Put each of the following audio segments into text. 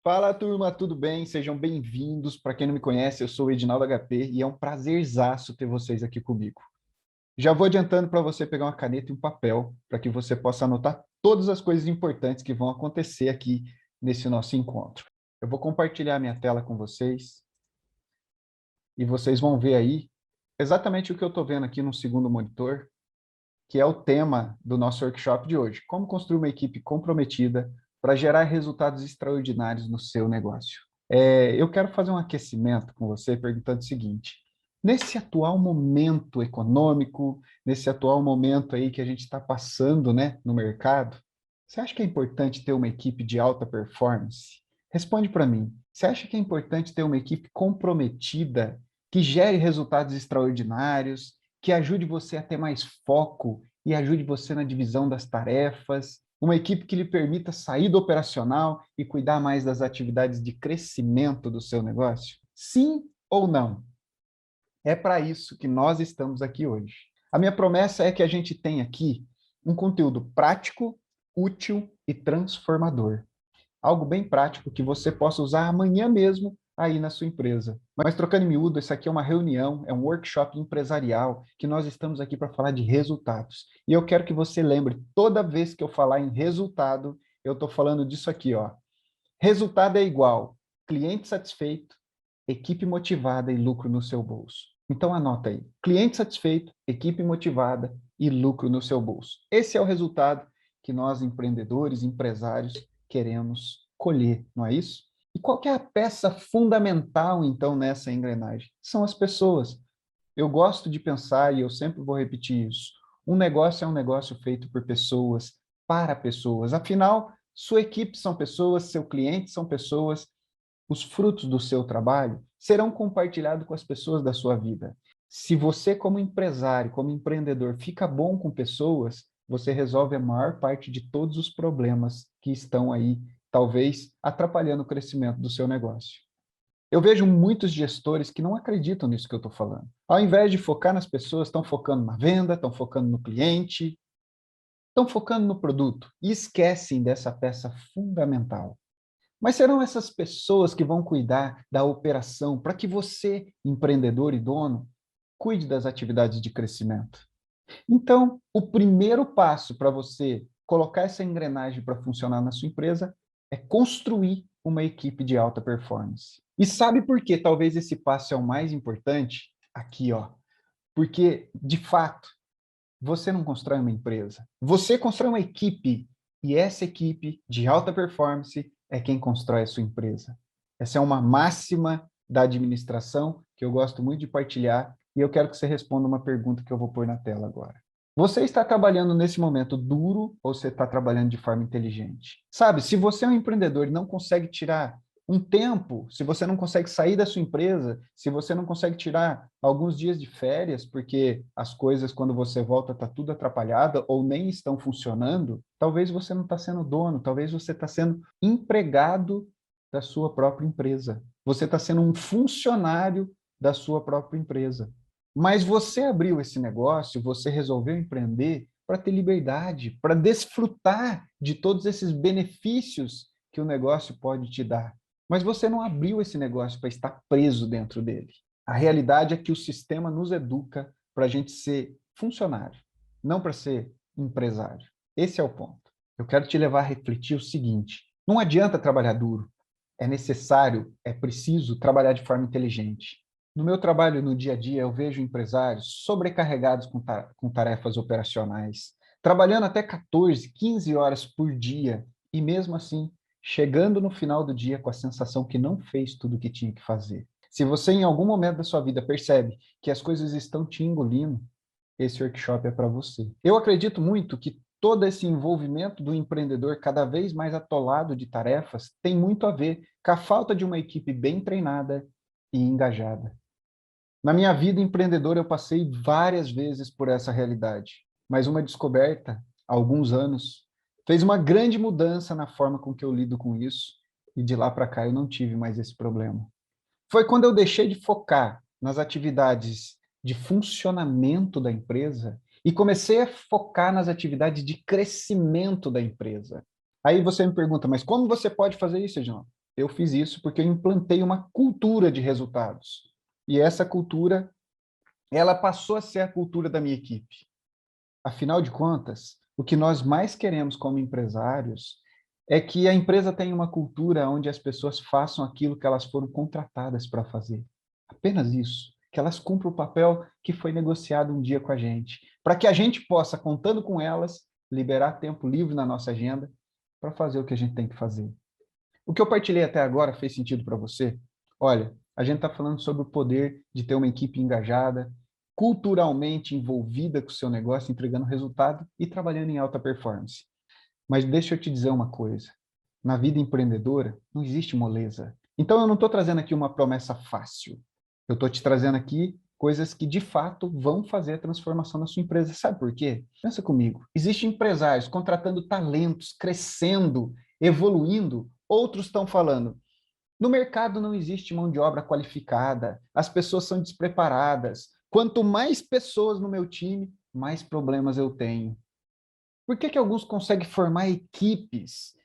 Fala, turma, tudo bem? Sejam bem-vindos. Para quem não me conhece, eu sou o Edinaldo HP e é um prazerzaço ter vocês aqui comigo. Já vou adiantando para você pegar uma caneta e um papel para que você possa anotar todas as coisas importantes que vão acontecer aqui nesse nosso encontro. Eu vou compartilhar minha tela com vocês e vocês vão ver aí exatamente o que eu estou vendo aqui no segundo monitor, que é o tema do nosso workshop de hoje: como construir uma equipe comprometida para gerar resultados extraordinários no seu negócio. Eu quero fazer um aquecimento com você perguntando o seguinte: nesse atual momento econômico, nesse atual momento aí que a gente está passando, né, no mercado, você acha que é importante ter uma equipe de alta performance? Responde para mim. Você acha que é importante ter uma equipe comprometida, que gere resultados extraordinários, que ajude você a ter mais foco e ajude você na divisão das tarefas, uma equipe que lhe permita sair do operacional e cuidar mais das atividades de crescimento do seu negócio? Sim ou não? É para isso que nós estamos aqui hoje. A minha promessa é que a gente tenha aqui um conteúdo prático, útil e transformador. Algo bem prático que você possa usar amanhã mesmo aí na sua empresa. Mas trocando em miúdo, isso aqui é uma reunião, é um workshop empresarial que nós estamos aqui para falar de resultados. E eu quero que você lembre, toda vez que eu falar em resultado, eu estou falando disso aqui, ó. Resultado é igual cliente satisfeito, equipe motivada e lucro no seu bolso. Então anota aí, cliente satisfeito, equipe motivada e lucro no seu bolso. Esse é o resultado que nós empreendedores, empresários queremos colher, não é isso? E qual que é a peça fundamental então nessa engrenagem? São as pessoas. Eu gosto de pensar, e eu sempre vou repetir isso, um negócio é um negócio feito por pessoas, para pessoas. Afinal, sua equipe são pessoas, seu cliente são pessoas, os frutos do seu trabalho serão compartilhados com as pessoas da sua vida. Se você, como empresário, como empreendedor, fica bom com pessoas, você resolve a maior parte de todos os problemas que estão aí, talvez, atrapalhando o crescimento do seu negócio. Eu vejo muitos gestores que não acreditam nisso que eu estou falando. Ao invés de focar nas pessoas, estão focando na venda, estão focando no cliente, estão focando no produto e esquecem dessa peça fundamental. Mas serão essas pessoas que vão cuidar da operação para que você, empreendedor e dono, cuide das atividades de crescimento. Então, o primeiro passo para você colocar essa engrenagem para funcionar na sua empresa é construir uma equipe de alta performance. E sabe por que talvez esse passo é o mais importante? Aqui, ó. Porque, de fato, você não constrói uma empresa. Você constrói uma equipe. E essa equipe de alta performance é quem constrói a sua empresa. Essa é uma máxima da administração que eu gosto muito de partilhar e eu quero que você responda uma pergunta que eu vou pôr na tela agora. Você está trabalhando nesse momento duro ou você está trabalhando de forma inteligente? Sabe, se você é um empreendedor e não consegue tirar um tempo, se você não consegue sair da sua empresa, se você não consegue tirar alguns dias de férias, porque as coisas, quando você volta, está tudo atrapalhada ou nem estão funcionando, talvez você não está sendo dono, talvez você está sendo empregado da sua própria empresa. Você está sendo um funcionário da sua própria empresa. Mas você abriu esse negócio, você resolveu empreender para ter liberdade, para desfrutar de todos esses benefícios que o negócio pode te dar. Mas você não abriu esse negócio para estar preso dentro dele. A realidade é que o sistema nos educa para a gente ser funcionário, não para ser empresário. Esse é o ponto. Eu quero te levar a refletir o seguinte: não adianta trabalhar duro. É necessário, é preciso trabalhar de forma inteligente. No meu trabalho no dia a dia, eu vejo empresários sobrecarregados com tarefas operacionais, trabalhando até 14, 15 horas por dia, e mesmo assim, chegando no final do dia com a sensação que não fez tudo o que tinha que fazer. Se você, em algum momento da sua vida, percebe que as coisas estão te engolindo, esse workshop é para você. Eu acredito muito que todo esse envolvimento do empreendedor cada vez mais atolado de tarefas tem muito a ver com a falta de uma equipe bem treinada e engajada. Na minha vida empreendedora, eu passei várias vezes por essa realidade, mas uma descoberta, há alguns anos, fez uma grande mudança na forma com que eu lido com isso, e de lá para cá eu não tive mais esse problema. Foi quando eu deixei de focar nas atividades de funcionamento da empresa e comecei a focar nas atividades de crescimento da empresa. Aí você me pergunta, mas como você pode fazer isso, Edson? Eu fiz isso porque eu implantei uma cultura de resultados. E essa cultura, ela passou a ser a cultura da minha equipe. Afinal de contas, o que nós mais queremos como empresários é que a empresa tenha uma cultura onde as pessoas façam aquilo que elas foram contratadas para fazer. Apenas isso. Que elas cumpram o papel que foi negociado um dia com a gente. Para que a gente possa, contando com elas, liberar tempo livre na nossa agenda para fazer o que a gente tem que fazer. O que eu partilhei até agora fez sentido para você? Olha, a gente está falando sobre o poder de ter uma equipe engajada, culturalmente envolvida com o seu negócio, entregando resultado e trabalhando em alta performance. Mas deixa eu te dizer uma coisa. Na vida empreendedora, não existe moleza. Então, eu não estou trazendo aqui uma promessa fácil. Eu estou te trazendo aqui coisas que, de fato, vão fazer a transformação na sua empresa. Sabe por quê? Pensa comigo. Existem empresários contratando talentos, crescendo, evoluindo. Outros estão falando, no mercado não existe mão de obra qualificada, as pessoas são despreparadas. Quanto mais pessoas no meu time, mais problemas eu tenho. Por que alguns conseguem formar equipes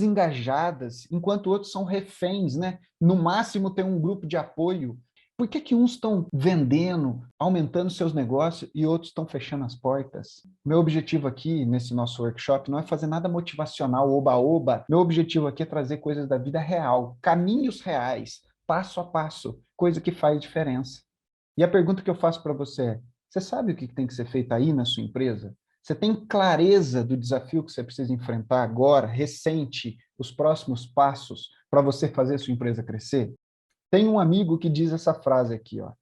engajadas, enquanto outros são reféns, né? No máximo tem um grupo de apoio. Por que uns estão vendendo, aumentando seus negócios e outros estão fechando as portas? Meu objetivo aqui, nesse nosso workshop, não é fazer nada motivacional, oba-oba. Meu objetivo aqui é trazer coisas da vida real, caminhos reais, passo a passo, coisa que faz diferença. E a pergunta que eu faço para você é, você sabe o que tem que ser feito aí na sua empresa? Você tem clareza do desafio que você precisa enfrentar agora, recente, os próximos passos para você fazer sua empresa crescer? Tem um amigo que diz essa frase aqui, ó.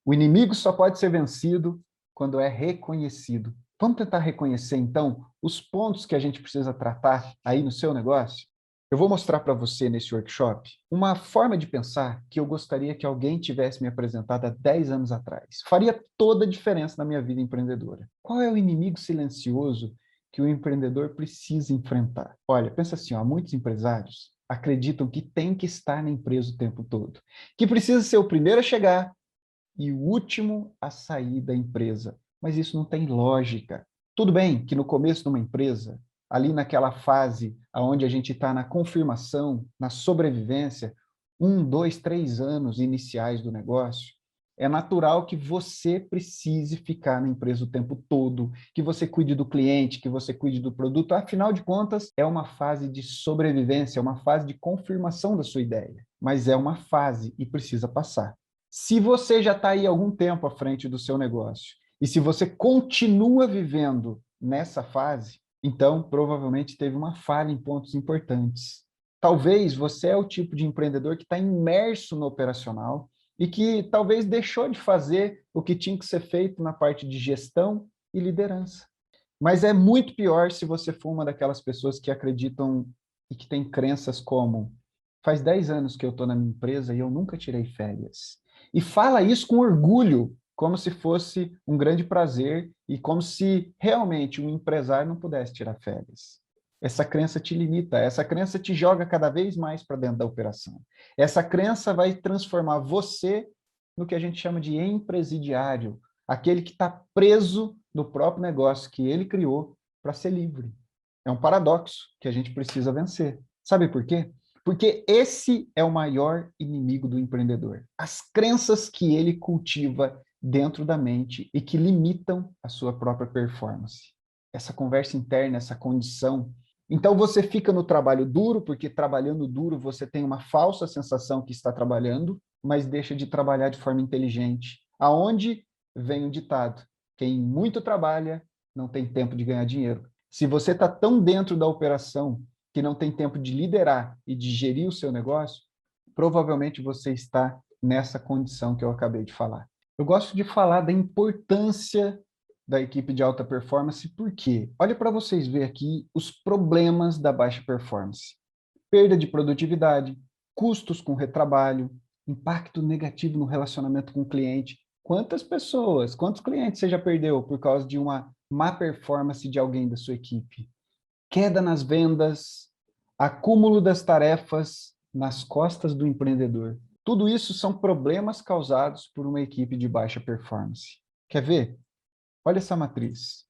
O inimigo só pode ser vencido quando é reconhecido. Vamos tentar reconhecer, então, os pontos que a gente precisa tratar aí no seu negócio? Eu vou mostrar para você nesse workshop uma forma de pensar que eu gostaria que alguém tivesse me apresentado há 10 anos atrás. Faria toda a diferença na minha vida empreendedora. Qual é o inimigo silencioso que o empreendedor precisa enfrentar? Olha, pensa assim, ó, muitos empresários acreditam que tem que estar na empresa o tempo todo, que precisa ser o primeiro a chegar e o último a sair da empresa. Mas isso não tem lógica. Tudo bem que no começo de uma empresa, ali naquela fase onde a gente está na confirmação, na sobrevivência, 1, 2, 3 anos iniciais do negócio, é natural que você precise ficar na empresa o tempo todo, que você cuide do cliente, que você cuide do produto. Afinal de contas, é uma fase de sobrevivência, é uma fase de confirmação da sua ideia. Mas é uma fase e precisa passar. Se você já está aí há algum tempo à frente do seu negócio, e se você continua vivendo nessa fase, então provavelmente teve uma falha em pontos importantes. Talvez você é o tipo de empreendedor que está imerso no operacional e que talvez deixou de fazer o que tinha que ser feito na parte de gestão e liderança. Mas é muito pior se você for uma daquelas pessoas que acreditam e que tem crenças como faz 10 anos que eu estou na minha empresa e eu nunca tirei férias. E fala isso com orgulho, como se fosse um grande prazer e como se realmente um empresário não pudesse tirar férias. Essa crença te limita, essa crença te joga cada vez mais para dentro da operação. Essa crença vai transformar você no que a gente chama de empresidiário, aquele que está preso no próprio negócio que ele criou para ser livre. É um paradoxo que a gente precisa vencer. Sabe por quê? Porque esse é o maior inimigo do empreendedor. As crenças que ele cultiva dentro da mente e que limitam a sua própria performance. Essa conversa interna, essa condição. Então você fica no trabalho duro, porque trabalhando duro você tem uma falsa sensação que está trabalhando, mas deixa de trabalhar de forma inteligente. Aonde vem o ditado: quem muito trabalha não tem tempo de ganhar dinheiro. Se você está tão dentro da operação que não tem tempo de liderar e de gerir o seu negócio, provavelmente você está nessa condição que eu acabei de falar. Eu gosto de falar da importância da equipe de alta performance, porque olha para vocês ver aqui os problemas da baixa performance. Perda de produtividade, custos com retrabalho, impacto negativo no relacionamento com o cliente. Quantas pessoas, quantos clientes você já perdeu por causa de uma má performance de alguém da sua equipe? Queda nas vendas, acúmulo das tarefas nas costas do empreendedor. Tudo isso são problemas causados por uma equipe de baixa performance. Quer ver? Olha essa matriz.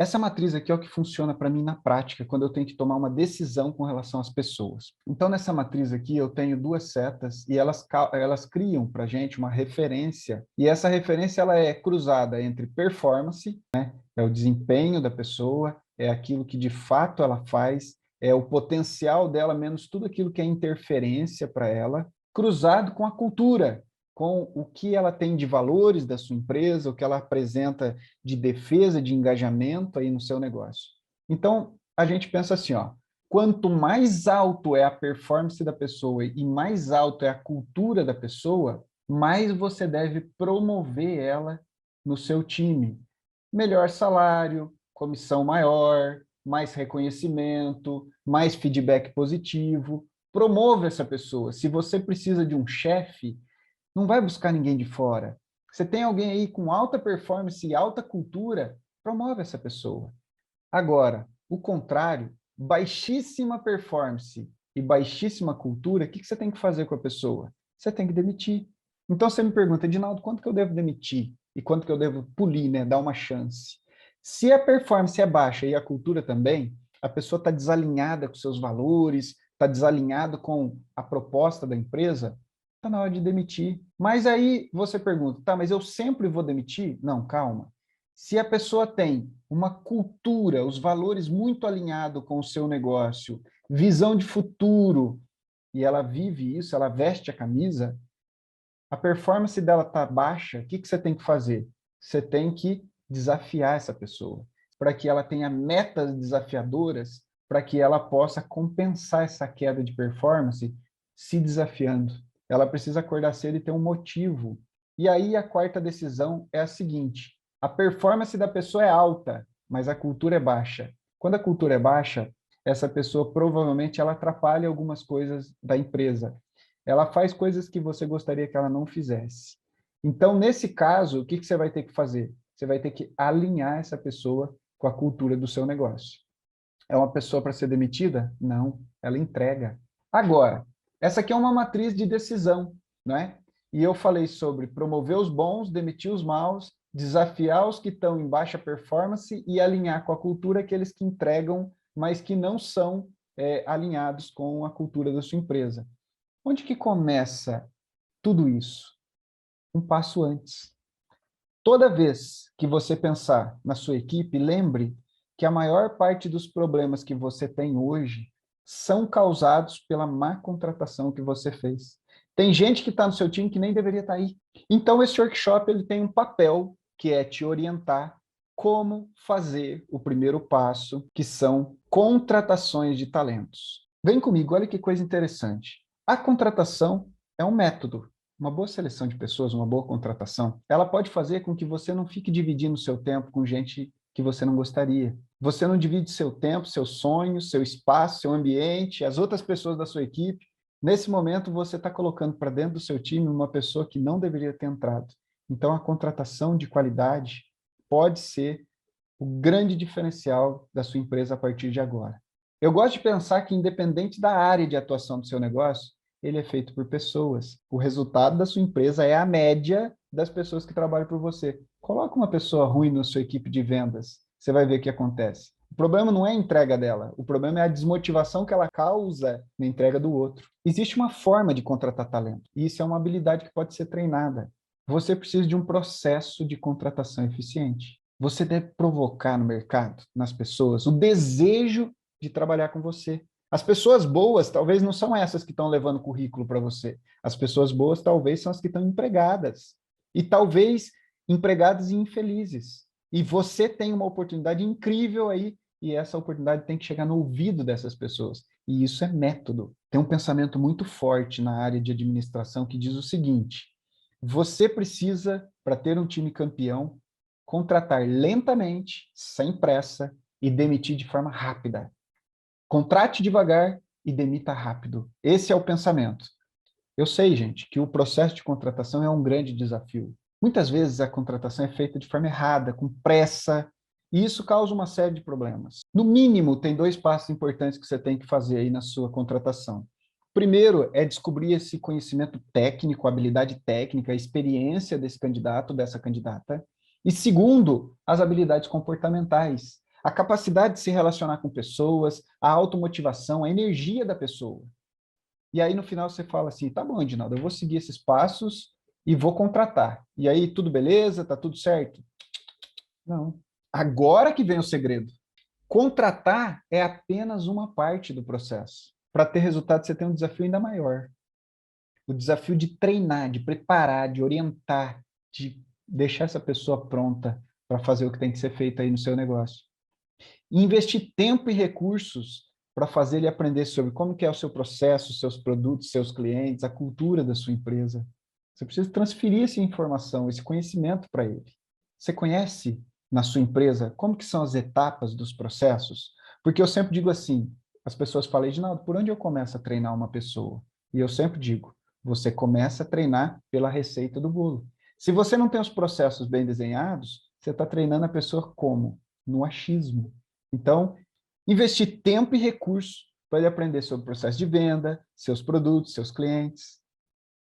Essa matriz aqui é o que funciona para mim na prática, quando eu tenho que tomar uma decisão com relação às pessoas. Então, nessa matriz aqui, eu tenho duas setas e elas criam para a gente uma referência. E essa referência ela é cruzada entre performance, né? É o desempenho da pessoa, é aquilo que de fato ela faz, é o potencial dela, menos tudo aquilo que é interferência para ela, cruzado com a cultura, com o que ela tem de valores da sua empresa, o que ela apresenta de defesa, de engajamento aí no seu negócio. Então, a gente pensa assim, ó, quanto mais alto é a performance da pessoa e mais alto é a cultura da pessoa, mais você deve promover ela no seu time. Melhor salário, comissão maior, mais reconhecimento, mais feedback positivo. Promova essa pessoa. Se você precisa de um chefe, não vai buscar ninguém de fora. Você tem alguém aí com alta performance e alta cultura, promove essa pessoa. Agora, o contrário, baixíssima performance e baixíssima cultura, o que você tem que fazer com a pessoa? Você tem que demitir. Então você me pergunta, Edinaldo, quanto que eu devo demitir? E quanto que eu devo polir, né? Dar uma chance. Se a performance é baixa e a cultura também, a pessoa está desalinhada com seus valores, está desalinhada com a proposta da empresa, está na hora de demitir. Mas aí você pergunta, tá, mas eu sempre vou demitir? Não, calma. Se a pessoa tem uma cultura, os valores muito alinhados com o seu negócio, visão de futuro, e ela vive isso, ela veste a camisa, a performance dela está baixa, o que você tem que fazer? Você tem que desafiar essa pessoa, para que ela tenha metas desafiadoras, para que ela possa compensar essa queda de performance se desafiando. Ela precisa acordar cedo e ter um motivo. E aí a quarta decisão é a seguinte: a performance da pessoa é alta, mas a cultura é baixa. Quando a cultura é baixa, essa pessoa provavelmente ela atrapalha algumas coisas da empresa. Ela faz coisas que você gostaria que ela não fizesse. Então, nesse caso, o que você vai ter que fazer? Você vai ter que alinhar essa pessoa com a cultura do seu negócio. É uma pessoa para ser demitida? Não, ela entrega. Agora, essa aqui é uma matriz de decisão, não é? E eu falei sobre promover os bons, demitir os maus, desafiar os que estão em baixa performance e alinhar com a cultura aqueles que entregam, mas que não são alinhados com a cultura da sua empresa. Onde que começa tudo isso? Um passo antes. Toda vez que você pensar na sua equipe, lembre que a maior parte dos problemas que você tem hoje são causados pela má contratação que você fez. Tem gente que está no seu time que nem deveria estar aí. Então, esse workshop ele tem um papel que é te orientar como fazer o primeiro passo, que são contratações de talentos. Vem comigo, olha que coisa interessante. A contratação é um método. Uma boa seleção de pessoas, uma boa contratação, ela pode fazer com que você não fique dividindo seu tempo com gente que você não gostaria. Você não divide seu tempo, seus sonhos, seu espaço, seu ambiente, as outras pessoas da sua equipe. Nesse momento, você está colocando para dentro do seu time uma pessoa que não deveria ter entrado. Então, a contratação de qualidade pode ser o grande diferencial da sua empresa a partir de agora. Eu gosto de pensar que, independente da área de atuação do seu negócio, ele é feito por pessoas. O resultado da sua empresa é a média das pessoas que trabalham por você. Coloca uma pessoa ruim na sua equipe de vendas, você vai ver o que acontece. O problema não é a entrega dela, o problema é a desmotivação que ela causa na entrega do outro. Existe uma forma de contratar talento, e isso é uma habilidade que pode ser treinada. Você precisa de um processo de contratação eficiente. Você deve provocar no mercado, nas pessoas, o desejo de trabalhar com você. As pessoas boas talvez não são essas que estão levando currículo para você. As pessoas boas talvez são as que estão empregadas. E talvez empregadas e infelizes. E você tem uma oportunidade incrível aí, e essa oportunidade tem que chegar no ouvido dessas pessoas. E isso é método. Tem um pensamento muito forte na área de administração que diz o seguinte: você precisa, para ter um time campeão, contratar lentamente, sem pressa e demitir de forma rápida. Contrate devagar e demita rápido. Esse é o pensamento. Eu sei, gente, que o processo de contratação é um grande desafio. Muitas vezes a contratação é feita de forma errada, com pressa, e isso causa uma série de problemas. No mínimo, tem dois passos importantes que você tem que fazer aí na sua contratação. Primeiro é descobrir esse conhecimento técnico, habilidade técnica, a experiência desse candidato, dessa candidata. E segundo, as habilidades comportamentais. A capacidade de se relacionar com pessoas, a automotivação, a energia da pessoa. E aí, no final, você fala assim, tá bom, Edinaldo, eu vou seguir esses passos e vou contratar. E aí, tudo beleza? Tá tudo certo? Não. Agora que vem o segredo. Contratar é apenas uma parte do processo. Para ter resultado, você tem um desafio ainda maior. O desafio de treinar, de preparar, de orientar, de deixar essa pessoa pronta para fazer o que tem que ser feito aí no seu negócio. E investir tempo e recursos para fazer ele aprender sobre como que é o seu processo, seus produtos, seus clientes, a cultura da sua empresa. Você precisa transferir essa informação, esse conhecimento para ele. Você conhece na sua empresa como que são as etapas dos processos? Porque eu sempre digo assim, as pessoas falam, Edinaldo, por onde eu começo a treinar uma pessoa? E eu sempre digo, você começa a treinar pela receita do bolo. Se você não tem os processos bem desenhados, você está treinando a pessoa como? No achismo. Então, investir tempo e recurso para ele aprender sobre o processo de venda, seus produtos, seus clientes.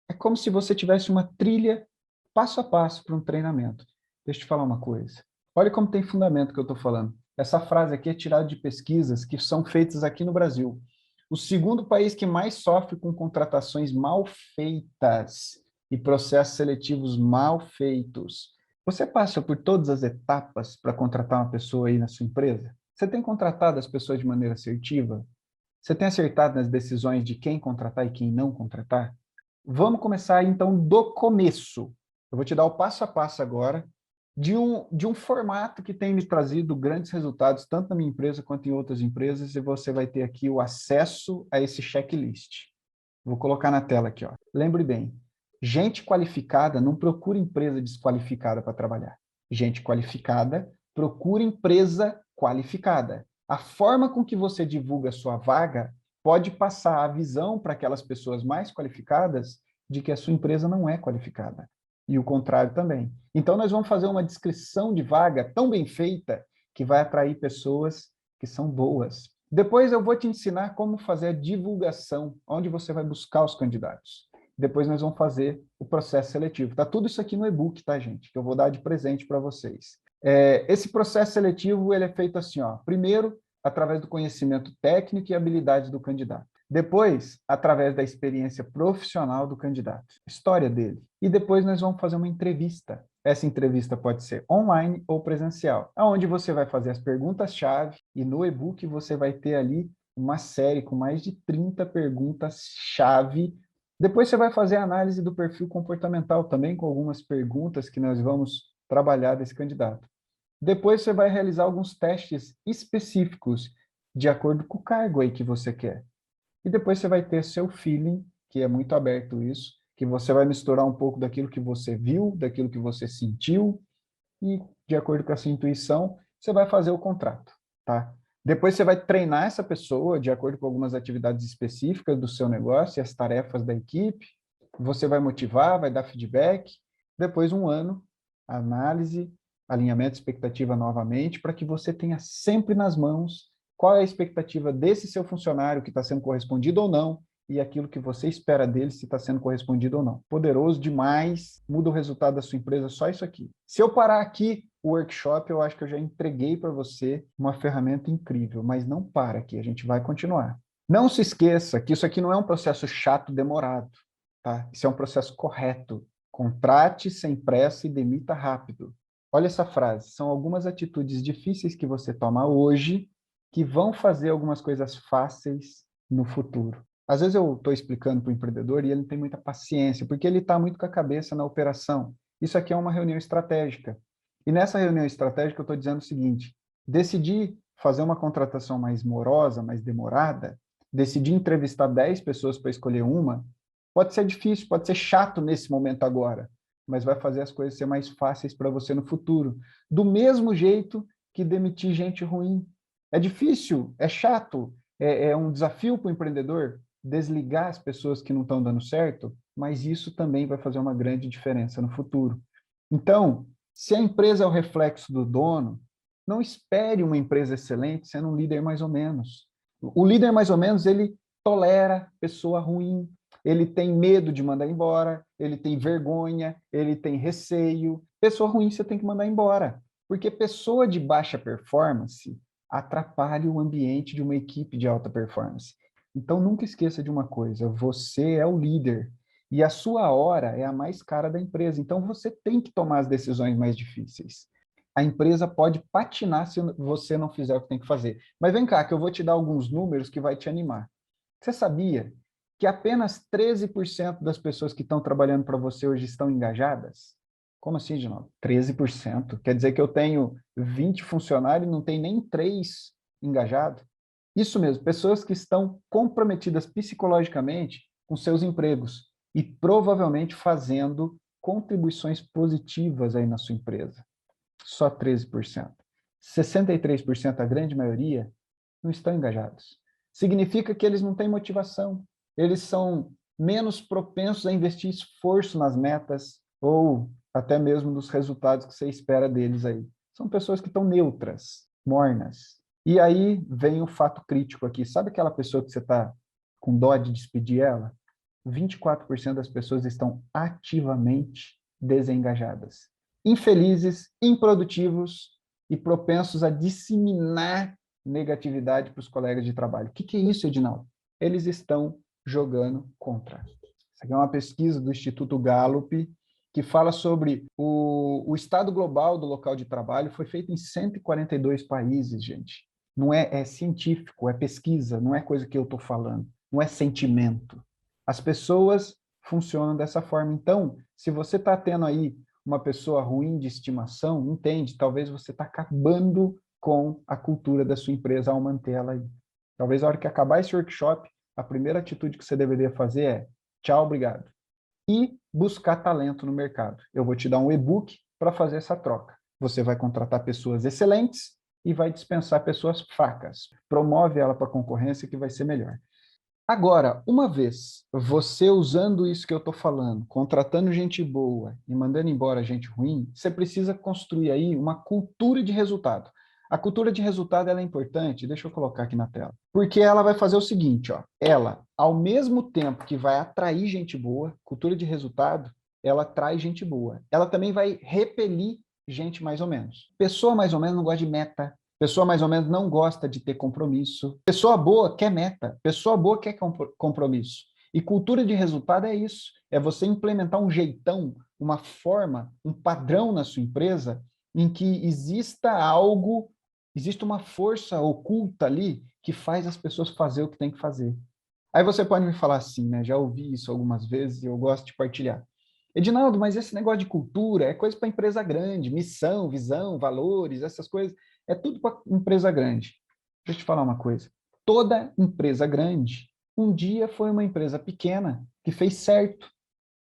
É como se você tivesse uma trilha passo a passo para um treinamento. Deixa eu te falar uma coisa. Olha como tem fundamento que eu estou falando. Essa frase aqui é tirada de pesquisas que são feitas aqui no Brasil. O segundo país que mais sofre com contratações mal feitas e processos seletivos mal feitos. Você passa por todas as etapas para contratar uma pessoa aí na sua empresa? Você tem contratado as pessoas de maneira assertiva? Você tem acertado nas decisões de quem contratar e quem não contratar? Vamos começar, então, do começo. Eu vou te dar o passo a passo agora de um formato que tem me trazido grandes resultados, tanto na minha empresa quanto em outras empresas, e você vai ter aqui o acesso a esse checklist. Vou colocar na tela aqui, ó. Lembre bem, gente qualificada não procura empresa desqualificada para trabalhar. Gente qualificada procura empresa qualificada. A forma com que você divulga a sua vaga pode passar a visão para aquelas pessoas mais qualificadas de que a sua empresa não é qualificada. E o contrário também. Então, nós vamos fazer uma descrição de vaga tão bem feita que vai atrair pessoas que são boas. Depois eu vou te ensinar como fazer a divulgação, onde você vai buscar os candidatos. Depois nós vamos fazer o processo seletivo. Tá tudo isso aqui no e-book, tá, gente? Que eu vou dar de presente para vocês. Esse processo seletivo ele é feito assim, ó. Primeiro, através do conhecimento técnico e habilidades do candidato. Depois, através da experiência profissional do candidato, história dele. E depois nós vamos fazer uma entrevista. Essa entrevista pode ser online ou presencial, onde você vai fazer as perguntas-chave e no e-book você vai ter ali uma série com mais de 30 perguntas-chave. Depois você vai fazer a análise do perfil comportamental também, com algumas perguntas que nós vamos trabalhar desse candidato. Depois você vai realizar alguns testes específicos de acordo com o cargo aí que você quer. E depois você vai ter seu feeling, que é muito aberto isso, que você vai misturar um pouco daquilo que você viu, daquilo que você sentiu, e de acordo com a sua intuição, você vai fazer o contrato, tá? Depois você vai treinar essa pessoa de acordo com algumas atividades específicas do seu negócio e as tarefas da equipe. Você vai motivar, vai dar feedback. Depois um ano, análise, alinhamento, expectativa novamente, para que você tenha sempre nas mãos qual é a expectativa desse seu funcionário que está sendo correspondido ou não, e aquilo que você espera dele, se está sendo correspondido ou não. Poderoso demais, muda o resultado da sua empresa, só isso aqui. Se eu parar aqui o workshop, eu acho que eu já entreguei para você uma ferramenta incrível, mas não para aqui, a gente vai continuar. Não se esqueça que isso aqui não é um processo chato, demorado, tá? Isso é um processo correto. Contrate sem pressa e demita rápido. Olha essa frase, são algumas atitudes difíceis que você toma hoje que vão fazer algumas coisas fáceis no futuro. Às vezes eu estou explicando para o empreendedor e ele não tem muita paciência, porque ele está muito com a cabeça na operação. Isso aqui é uma reunião estratégica. E nessa reunião estratégica eu estou dizendo o seguinte, decidir fazer uma contratação mais morosa, mais demorada, decidir entrevistar 10 pessoas para escolher uma, pode ser difícil, pode ser chato nesse momento agora, mas vai fazer as coisas ser mais fáceis para você no futuro. Do mesmo jeito que demitir gente ruim. É difícil, é chato, é um desafio para o empreendedor desligar as pessoas que não estão dando certo, mas isso também vai fazer uma grande diferença no futuro. Então, se a empresa é o reflexo do dono, não espere uma empresa excelente sendo um líder mais ou menos. O líder mais ou menos, ele tolera pessoa ruim, ele tem medo de mandar embora, ele tem vergonha, ele tem receio. Pessoa ruim você tem que mandar embora, porque pessoa de baixa performance atrapalha o ambiente de uma equipe de alta performance. Então, nunca esqueça de uma coisa, você é o líder e a sua hora é a mais cara da empresa. Então, você tem que tomar as decisões mais difíceis. A empresa pode patinar se você não fizer o que tem que fazer. Mas vem cá, que eu vou te dar alguns números que vai te animar. Você sabia que apenas 13% das pessoas que estão trabalhando para você hoje estão engajadas? Como assim, Ginaldo? 13%. Quer dizer que eu tenho 20 funcionários e não tem nem 3 engajados? Isso mesmo, pessoas que estão comprometidas psicologicamente com seus empregos e provavelmente fazendo contribuições positivas aí na sua empresa. Só 13%. 63%, a grande maioria, não estão engajados. Significa que eles não têm motivação, eles são menos propensos a investir esforço nas metas ou até mesmo nos resultados que você espera deles aí. São pessoas que estão neutras, mornas. E aí vem o fato crítico aqui. Sabe aquela pessoa que você está com dó de despedir ela? 24% das pessoas estão ativamente desengajadas, infelizes, improdutivos e propensos a disseminar negatividade para os colegas de trabalho. O que é isso, Edinaldo? Eles estão jogando contra. Essa aqui é uma pesquisa do Instituto Gallup que fala sobre o estado global do local de trabalho. Foi feito em 142 países, gente. Não é científico, é pesquisa, não é coisa que eu estou falando, não é sentimento. As pessoas funcionam dessa forma. Então, se você está tendo aí uma pessoa ruim de estimação, entende, talvez você está acabando com a cultura da sua empresa ao mantê-la aí. Talvez a hora que acabar esse workshop, a primeira atitude que você deveria fazer é tchau, obrigado. E buscar talento no mercado. Eu vou te dar um e-book para fazer essa troca. Você vai contratar pessoas excelentes e vai dispensar pessoas fracas. Promove ela para a concorrência que vai ser melhor. Agora, uma vez você usando isso que eu estou falando, contratando gente boa e mandando embora gente ruim, você precisa construir aí uma cultura de resultado. A cultura de resultado ela é importante, deixa eu colocar aqui na tela, porque ela vai fazer o seguinte, ó, ela, ao mesmo tempo que vai atrair gente boa, cultura de resultado, ela atrai gente boa. Ela também vai repelir gente mais ou menos. Pessoa mais ou menos não gosta de meta, pessoa mais ou menos não gosta de ter compromisso. Pessoa boa quer meta. Pessoa boa quer compromisso. E cultura de resultado é isso. É você implementar um jeitão, uma forma, um padrão na sua empresa em que exista algo, existe uma força oculta ali que faz as pessoas fazer o que tem que fazer. Aí você pode me falar assim, né? Já ouvi isso algumas vezes e eu gosto de partilhar. Edinaldo, mas esse negócio de cultura é coisa para empresa grande, missão, visão, valores, essas coisas, é tudo para empresa grande. Deixa eu te falar uma coisa. Toda empresa grande, um dia foi uma empresa pequena que fez certo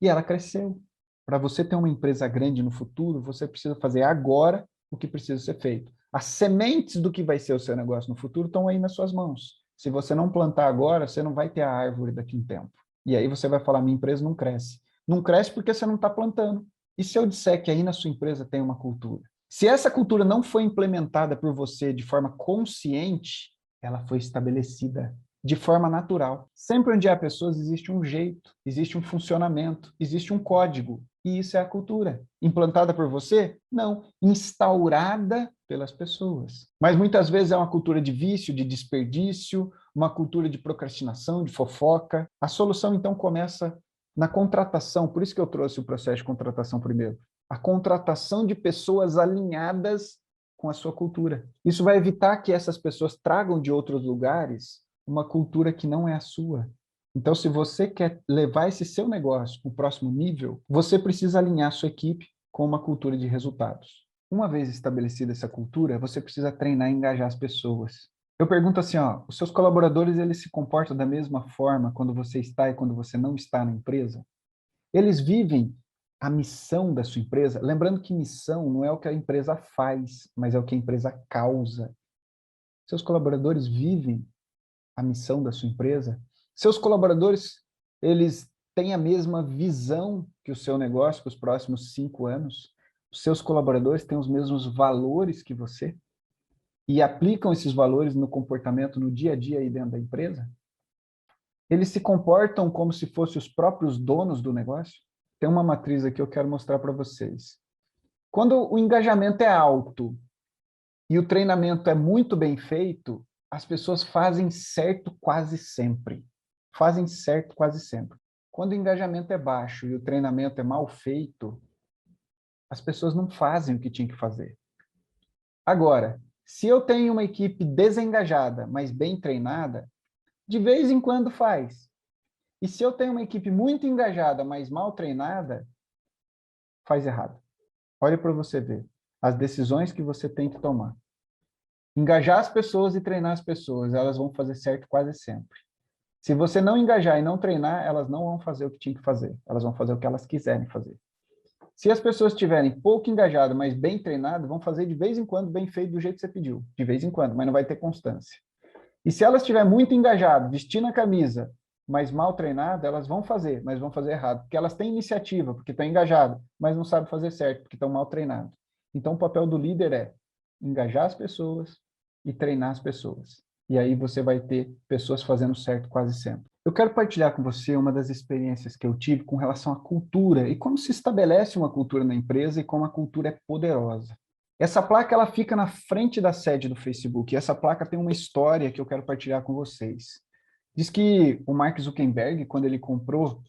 e ela cresceu. Para você ter uma empresa grande no futuro, você precisa fazer agora o que precisa ser feito. As sementes do que vai ser o seu negócio no futuro estão aí nas suas mãos. Se você não plantar agora, você não vai ter a árvore daqui a um tempo. E aí você vai falar, minha empresa não cresce. Não cresce porque você não está plantando. E se eu disser que aí na sua empresa tem uma cultura? Se essa cultura não foi implementada por você de forma consciente, ela foi estabelecida de forma natural. Sempre onde há pessoas existe um jeito, existe um funcionamento, existe um código. E isso é a cultura. Implantada por você? Não. Instaurada pelas pessoas. Mas muitas vezes é uma cultura de vício, de desperdício, uma cultura de procrastinação, de fofoca. A solução, então, começa na contratação. Por isso que eu trouxe o processo de contratação primeiro. A contratação de pessoas alinhadas com a sua cultura. Isso vai evitar que essas pessoas tragam de outros lugares uma cultura que não é a sua. Então, se você quer levar esse seu negócio para o próximo nível, você precisa alinhar sua equipe com uma cultura de resultados. Uma vez estabelecida essa cultura, você precisa treinar e engajar as pessoas. Eu pergunto assim, ó, os seus colaboradores, eles se comportam da mesma forma quando você está e quando você não está na empresa? Eles vivem a missão da sua empresa? Lembrando que missão não é o que a empresa faz, mas é o que a empresa causa. Seus colaboradores vivem a missão da sua empresa? Seus colaboradores, eles têm a mesma visão que o seu negócio para os próximos 5 anos? Os seus colaboradores têm os mesmos valores que você? E aplicam esses valores no comportamento no dia a dia aí dentro da empresa? Eles se comportam como se fossem os próprios donos do negócio? Tem uma matriz aqui que eu quero mostrar para vocês. Quando o engajamento é alto, e o treinamento é muito bem feito, as pessoas fazem certo quase sempre. Fazem certo quase sempre. Quando o engajamento é baixo e o treinamento é mal feito, as pessoas não fazem o que tinham que fazer. Agora, se eu tenho uma equipe desengajada, mas bem treinada, de vez em quando faz. E se eu tenho uma equipe muito engajada, mas mal treinada, faz errado. Olha para você ver as decisões que você tem que tomar. Engajar as pessoas e treinar as pessoas, elas vão fazer certo quase sempre. Se você não engajar e não treinar, elas não vão fazer o que tinha que fazer. Elas vão fazer o que elas quiserem fazer. Se as pessoas estiverem pouco engajadas, mas bem treinadas, vão fazer de vez em quando bem feito do jeito que você pediu. De vez em quando, mas não vai ter constância. E se elas estiverem muito engajadas, vestindo a camisa, mas mal treinadas, elas vão fazer, mas vão fazer errado. Porque elas têm iniciativa, porque estão engajadas, mas não sabem fazer certo, porque estão mal treinadas. Então, o papel do líder é engajar as pessoas e treinar as pessoas. E aí você vai ter pessoas fazendo certo quase sempre. Eu quero partilhar com você uma das experiências que eu tive com relação à cultura e como se estabelece uma cultura na empresa e como a cultura é poderosa. Essa placa ela fica na frente da sede do Facebook e essa placa tem uma história que eu quero partilhar com vocês. Diz que o Mark Zuckerberg, quando ele comprou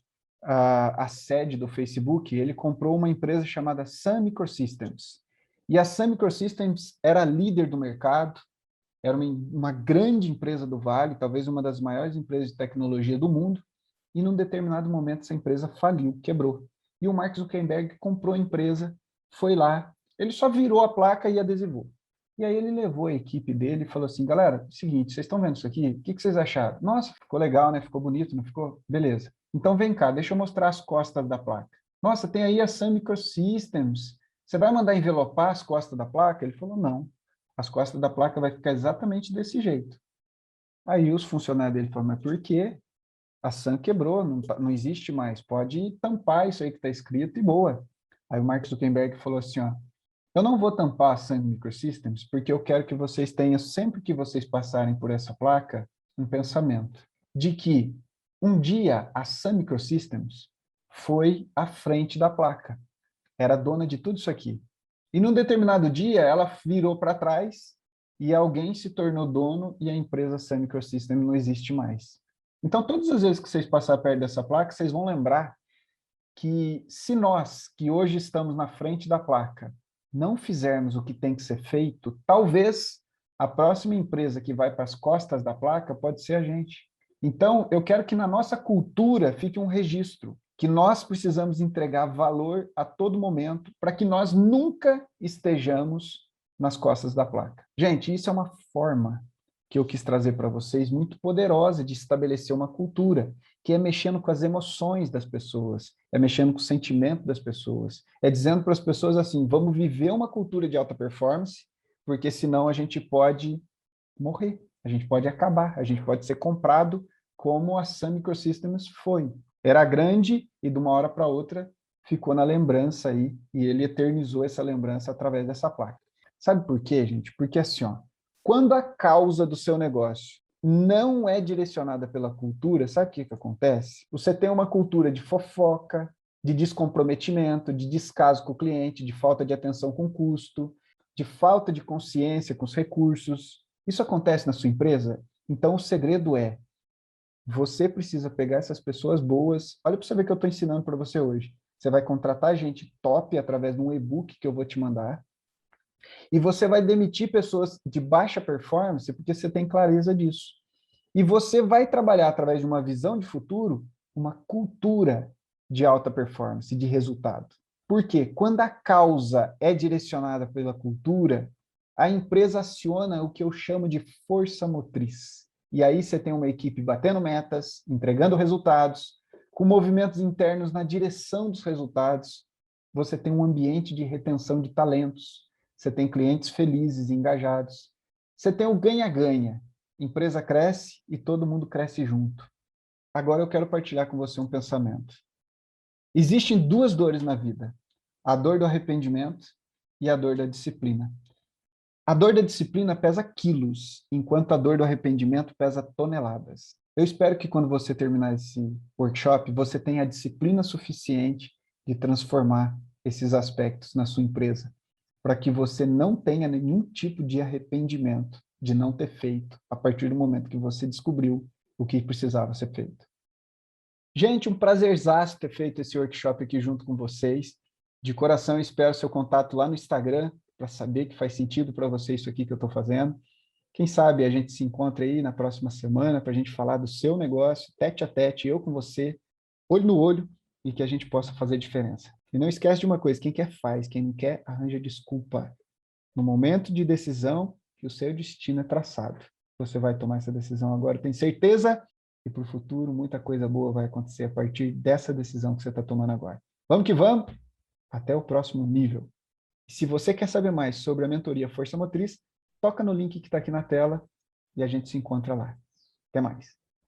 a sede do Facebook, ele comprou uma empresa chamada Sun Microsystems. E a Sun Microsystems era líder do mercado, era uma grande empresa do Vale, talvez uma das maiores empresas de tecnologia do mundo, e num determinado momento essa empresa faliu, quebrou. E o Mark Zuckerberg comprou a empresa, foi lá, ele só virou a placa e adesivou. E aí ele levou a equipe dele e falou assim, galera, seguinte, vocês estão vendo isso aqui? O que vocês acharam? Nossa, ficou legal, né? Ficou bonito, não ficou? Beleza. Então vem cá, deixa eu mostrar as costas da placa. Nossa, tem aí a Sun Microsystems. Você vai mandar envelopar as costas da placa? Ele falou, não. As costas da placa vai ficar exatamente desse jeito. Aí os funcionários dele falaram, mas por quê? A Sun quebrou, não existe mais. Pode tampar isso aí que está escrito e boa. Aí o Mark Zuckerberg falou assim, ó, eu não vou tampar a Sun Microsystems porque eu quero que vocês tenham, sempre que vocês passarem por essa placa, um pensamento de que um dia a Sun Microsystems foi à frente da placa. Era dona de tudo isso aqui. E num determinado dia, ela virou para trás e alguém se tornou dono e a empresa Sun Microsystems não existe mais. Então, todas as vezes que vocês passarem perto dessa placa, vocês vão lembrar que se nós, que hoje estamos na frente da placa, não fizermos o que tem que ser feito, talvez a próxima empresa que vai para as costas da placa pode ser a gente. Então, eu quero que na nossa cultura fique um registro, que nós precisamos entregar valor a todo momento para que nós nunca estejamos nas costas da placa. Gente, isso é uma forma que eu quis trazer para vocês muito poderosa de estabelecer uma cultura, que é mexendo com as emoções das pessoas, é mexendo com o sentimento das pessoas, é dizendo para as pessoas assim, vamos viver uma cultura de alta performance, porque senão a gente pode morrer, a gente pode acabar, a gente pode ser comprado como a Sun Microsystems foi. Era grande e de uma hora para outra ficou na lembrança aí, e ele eternizou essa lembrança através dessa placa. Sabe por quê, gente? Porque assim, ó, quando a causa do seu negócio não é direcionada pela cultura, sabe o que acontece? Você tem uma cultura de fofoca, de descomprometimento, de descaso com o cliente, de falta de atenção com o custo, de falta de consciência com os recursos. Isso acontece na sua empresa? Então, o segredo é, você precisa pegar essas pessoas boas. Olha para você ver o que eu estou ensinando para você hoje. Você vai contratar gente top através de um e-book que eu vou te mandar. E você vai demitir pessoas de baixa performance porque você tem clareza disso. E você vai trabalhar através de uma visão de futuro, uma cultura de alta performance, de resultado. Por quê? Quando a causa é direcionada pela cultura, a empresa aciona o que eu chamo de força motriz. E aí você tem uma equipe batendo metas, entregando resultados, com movimentos internos na direção dos resultados. Você tem um ambiente de retenção de talentos. Você tem clientes felizes, engajados. Você tem o ganha-ganha. Empresa cresce e todo mundo cresce junto. Agora eu quero partilhar com você um pensamento. Existem duas dores na vida. A dor do arrependimento e a dor da disciplina. A dor da disciplina pesa quilos, enquanto a dor do arrependimento pesa toneladas. Eu espero que quando você terminar esse workshop, você tenha a disciplina suficiente de transformar esses aspectos na sua empresa. para que você não tenha nenhum tipo de arrependimento de não ter feito a partir do momento que você descobriu o que precisava ser feito. Gente, um prazerzaço ter feito esse workshop aqui junto com vocês. De coração, eu espero seu contato lá no Instagram para saber que faz sentido para você isso aqui que eu estou fazendo. Quem sabe a gente se encontra aí na próxima semana para a gente falar do seu negócio, tete a tete, eu com você, olho no olho, e que a gente possa fazer diferença. E não esquece de uma coisa, quem quer faz, quem não quer arranja desculpa. No momento de decisão, que o seu destino é traçado. Você vai tomar essa decisão agora, tenho certeza, e para o futuro muita coisa boa vai acontecer a partir dessa decisão que você está tomando agora. Vamos que vamos, até o próximo nível. E se você quer saber mais sobre a mentoria Força Motriz, toca no link que está aqui na tela e a gente se encontra lá. Até mais.